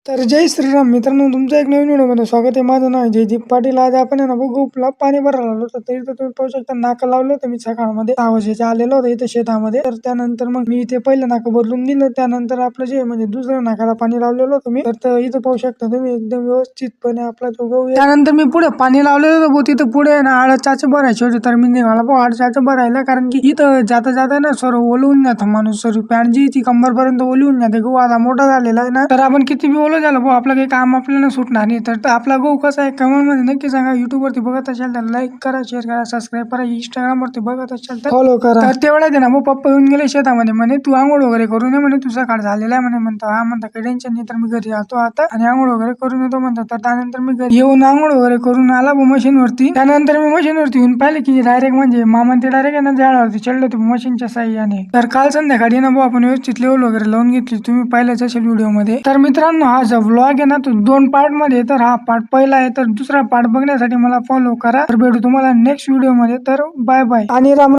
तर जय श्रीराम मित्रांनो, तुमचं एक नवीन व्हिडिओमध्ये स्वागत आहे. माझं नाव आहे जयदीप पाटील. आज आपण आहे ना बघू पाणी भरायला आलो तर इथं तुम्ही पाहू शकता नाका लावलं होतं मी सकाळमध्ये 6 वाजेच्या आलेलो होतो इथं शेतामध्ये. तर त्यानंतर मग मी इथे पहिलं नाकं बदलून दिलं. त्यानंतर आपलं जे म्हणजे दुसऱ्या नाकाला पाणी लावलेलं होतं मी. तर इथं पाहू शकता तुम्ही एकदम व्यवस्थितपणे आपला तो गहू. त्यानंतर मी पुढे पाणी लावलेलं होतं तिथं पुढे ना आळ चाचे भरायचे होते. तर मी निघाला आळ चाचे भरायला, कारण की इथं जाता जाता ना सर्व ओलवून जातं माणूस. सर्व पॅन्ट जी ती कंबरपर्यंत ओलवून जाते. गहू आता मोठा झालेला आहे ना, तर आपण किती बी ओलं झालं भाऊ आपलं काही काम आपल्याला सुटणार नाही. तर आपला गहू कसा आहे कमेंट मध्ये नक्की सांगा. युट्यूब वरती बघत असाल तर लाईक करा, शेअर करा, सबस्क्राईब करा. इंस्टाग्राम वरती बघत असाल तर फॉलो करा. तर तेवढा दे ना भाऊ. पप्पा येऊन गेले शेतामध्ये, म्हणे तू आंघोळ वगैरे करून ये म्हणे, तुझा काळ झालेला आहे म्हणे. म्हणतो हा, म्हणता काही टेन्शन नाही. तर मी घरी आतो आता आणि आंघोळ वगैरे करून येतो म्हणतात. तर त्यानंतर मी घरी येऊन आंघोळ वगैरे करून आला मशीन वरती. त्यानंतर मी मशीन वरती येऊन पाहिले की डायरेक्ट म्हणजे मामा ते डायरेक्ट आहे ना झाडावरती चढले होते मशीनच्या साह्याने. तर काल संध्याकाळी ना भाऊ आपण व्यवस्थित लेवल वगैरे लावून घेतली, तुम्ही पाहिलेच असेल व्हिडिओ मध्ये. तर मित्रांनो, हा जो व्लॉग आहे ना तो 2 पार्ट मध्ये. तर हा पार्ट पहिला आहे, तर दुसरा पार्ट बघण्यासाठी मला फॉलो करा. तर भेटू तुम्हाला नेक्स्ट व्हिडिओ मध्ये. तर बाय बाय आणि राम.